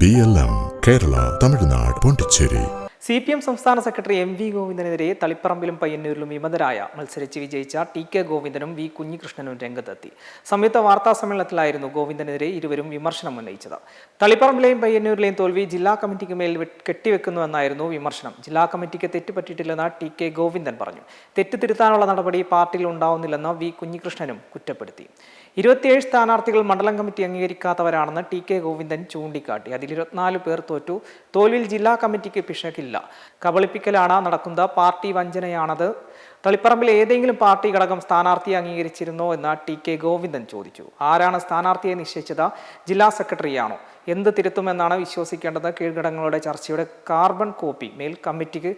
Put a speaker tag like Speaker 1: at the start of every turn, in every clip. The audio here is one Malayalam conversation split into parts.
Speaker 1: BLM, Kerala, Tamil Nadu, Pondicherry.
Speaker 2: CPM സംസ്ഥാന സെക്രട്ടറി MV ഗോവിന്ദനെതിരെ തളിപ്പറമ്പിലും പയ്യന്നൂരിലും വിമതരായ മത്സരിച്ച് വിജയിച്ച TK ഗോവിന്ദനും V കുഞ്ഞികൃഷ്ണനും രംഗത്തെത്തി. സംയുക്ത വാർത്താ സമ്മേളനത്തിലായിരുന്നു ഗോവിന്ദനെതിരെ ഇരുവരും വിമർശനം ഉന്നയിച്ചത്. തളിപ്പറമ്പിലെയും പയ്യന്നൂരിലെയും തോൽവി ജില്ലാ കമ്മിറ്റിക്ക് മേൽ കെട്ടിവെക്കുന്നുവെന്നായിരുന്നു വിമർശനം. ജില്ലാ കമ്മിറ്റിക്ക് തെറ്റുപറ്റിയിട്ടില്ലെന്ന് TK ഗോവിന്ദൻ പറഞ്ഞു. തെറ്റ് തിരുത്താനുള്ള നടപടി പാർട്ടിയിൽ ഉണ്ടാവുന്നില്ലെന്ന് V കുഞ്ഞികൃഷ്ണനും കുറ്റപ്പെടുത്തി. 27 സ്ഥാനാർത്ഥികൾ മണ്ഡലം കമ്മിറ്റി അംഗീകരിക്കാത്തവരാണെന്ന് TK ഗോവിന്ദൻ ചൂണ്ടിക്കാട്ടി. അതിൽ 24 പേർ തോറ്റു. തോൽവിയിൽ ജില്ലാ കമ്മിറ്റിക്ക് പിശകില്ല. കബളിപ്പിക്കലാണ് നടക്കുന്നത്. പാർട്ടി വഞ്ചനയാണത്. തളിപ്പറമ്പിൽ ഏതെങ്കിലും പാർട്ടി ഘടകം സ്ഥാനാർത്ഥിയെ അംഗീകരിച്ചിരുന്നോ എന്ന് TK ഗോവിന്ദൻ ചോദിച്ചു. ആരാണ് സ്ഥാനാർത്ഥിയെ നിശ്ചയിച്ചത്? ജില്ലാ സെക്രട്ടറിയാണോ? എന്ത് തിരുത്തുമെന്നാണ് വിശ്വസിക്കേണ്ടത്? കീഴ്ഘടകങ്ങളുടെ ചർച്ചയുടെ കാർബൺ കോപ്പി മേൽ കമ്മിറ്റിക്ക്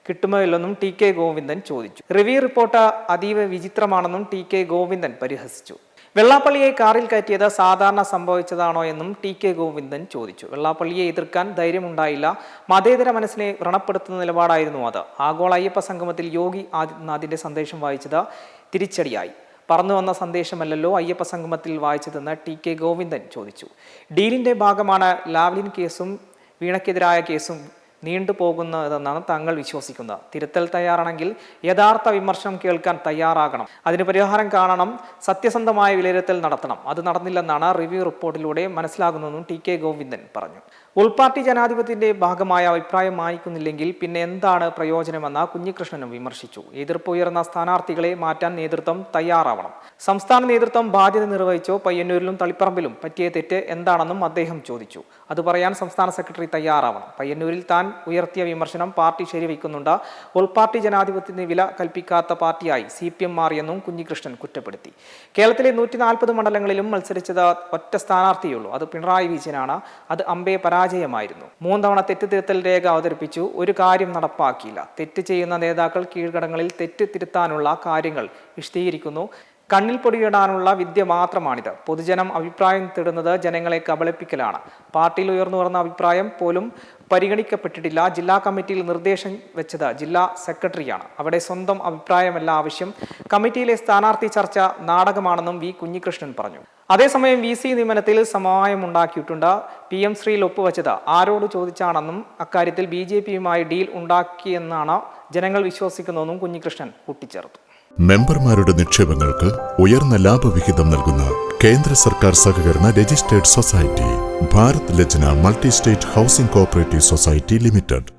Speaker 2: കിട്ടുമോ ഇല്ലെന്നും TK ഗോവിന്ദൻ ചോദിച്ചു. റിവ്യൂ റിപ്പോർട്ട് അതീവ വിചിത്രമാണെന്നും TK ഗോവിന്ദൻ പരിഹസിച്ചു. വെള്ളാപ്പള്ളിയെ കാറിൽ കയറ്റിയത് സാധാരണ സംഭവിച്ചതാണോ എന്നും TK ഗോവിന്ദൻ ചോദിച്ചു. വെള്ളാപ്പള്ളിയെ എതിർക്കാൻ ധൈര്യമുണ്ടായില്ല. മതേതര മനസ്സിനെ വ്രണപ്പെടുത്തുന്ന നിലപാടായിരുന്നു അത്. ആഗോള അയ്യപ്പ സംഗമത്തിൽ യോഗി ആദിത്യനാഥിന്റെ സന്ദേശം വായിച്ചത് തിരിച്ചടിയായി. പറന്നു വന്ന സന്ദേശമല്ലല്ലോ അയ്യപ്പ സംഗമത്തിൽ വായിച്ചതെന്ന് TK ഗോവിന്ദൻ ചോദിച്ചു. ഡീലിന്റെ ഭാഗമാണ് ലാവ്ലിൻ കേസും വീണയ്ക്കെതിരായ കേസും നീണ്ടുപോകുന്നതെന്നാണ് തങ്ങൾ വിശ്വസിക്കുന്നത്. തിരുത്തൽ തയ്യാറാണെങ്കിൽ യഥാർത്ഥ വിമർശനം കേൾക്കാൻ തയ്യാറാകണം. അതിന് പരിഹാരം കാണണം. സത്യസന്ധമായ വിലയിരുത്തൽ നടത്തണം. അത് നടന്നില്ലെന്നാണ് റിവ്യൂ റിപ്പോർട്ടിലൂടെ മനസ്സിലാകുന്നതെന്നും TK ഗോവിന്ദൻ പറഞ്ഞു. ഉൾപാർട്ടി ജനാധിപത്യത്തിന്റെ ഭാഗമായ അഭിപ്രായം മാനിക്കുന്നില്ലെങ്കിൽ പിന്നെ എന്താണ് പ്രയോജനമെന്ന് കുഞ്ഞികൃഷ്ണനും വിമർശിച്ചു. എതിർപ്പ് ഉയർന്ന സ്ഥാനാർത്ഥികളെ മാറ്റാൻ നേതൃത്വം തയ്യാറാവണം. സംസ്ഥാന നേതൃത്വം ബാധ്യത നിർവഹിച്ചോ? പയ്യന്നൂരിലും തളിപ്പറമ്പിലും പറ്റിയ തെറ്റ് എന്താണെന്നും അദ്ദേഹം ചോദിച്ചു. അത് പറയാൻ സംസ്ഥാന സെക്രട്ടറി തയ്യാറാവണം. പയ്യന്നൂരിൽ താൻ ഉയർത്തിയ വിമർശനം പാർട്ടി ശരിവയ്ക്കുന്നുണ്ട്. ഉൾപാർട്ടി ജനാധിപത്യത്തിന് വില കൽപ്പിക്കാത്ത പാർട്ടിയായി CPM മാറിയെന്നും കുഞ്ഞികൃഷ്ണൻ കുറ്റപ്പെടുത്തി. കേരളത്തിലെ 140 മണ്ഡലങ്ങളിലും മത്സരിച്ചത് ഒറ്റ സ്ഥാനാർത്ഥിയുള്ളൂ. അത് പിണറായി വിജയനാണ്. അത് അമ്പേ പരാജയമായിരുന്നു. 3 തവണ തെറ്റ് തിരുത്തൽ രേഖ അവതരിപ്പിച്ചു. ഒരു കാര്യം നടപ്പാക്കിയില്ല. തെറ്റ് ചെയ്യുന്ന നേതാക്കൾ കീഴ്ഘടകങ്ങളിൽ തെറ്റ് തിരുത്താനുള്ള കാര്യങ്ങൾ വിശദീകരിക്കുന്നു. കണ്ണിൽ പൊടിയിടാനുള്ള വിദ്യ മാത്രമാണിത്. പൊതുജനം അഭിപ്രായം തേടുന്നത് ജനങ്ങളെ കബളിപ്പിക്കലാണ്. പാർട്ടിയിൽ ഉയർന്നു വന്ന അഭിപ്രായം പോലും പരിഗണിക്കപ്പെട്ടിട്ടില്ല. ജില്ലാ കമ്മിറ്റിയിൽ നിർദ്ദേശം വെച്ചത് ജില്ലാ സെക്രട്ടറിയാണ്. അവിടെ സ്വന്തം അഭിപ്രായമല്ല ആവശ്യം. കമ്മിറ്റിയിലെ സ്ഥാനാർത്ഥി ചർച്ച നാടകമാണെന്നും V കുഞ്ഞികൃഷ്ണൻ പറഞ്ഞു. അതേസമയം VC നിയമനത്തിൽ സമവായമുണ്ടാക്കിയിട്ടുണ്ട്. PM ശ്രീയിൽ ഒപ്പുവെച്ചത് ആരോട് ചോദിച്ചാണെന്നും അക്കാര്യത്തിൽ BJPയുമായി ഡീൽ ഉണ്ടാക്കിയെന്നാണ് ജനങ്ങൾ വിശ്വസിക്കുന്നതെന്നും കുഞ്ഞികൃഷ്ണൻ കൂട്ടിച്ചേർത്തു.
Speaker 1: മെമ്പർമാരുടെ നിക്ഷേപങ്ങൾക്ക് ഉയർന്ന ലാഭവിഹിതം നൽകുന്ന കേന്ദ്ര സർക്കാർ സഹകരണ registered society Bharat Lajna multi state housing cooperative society limited.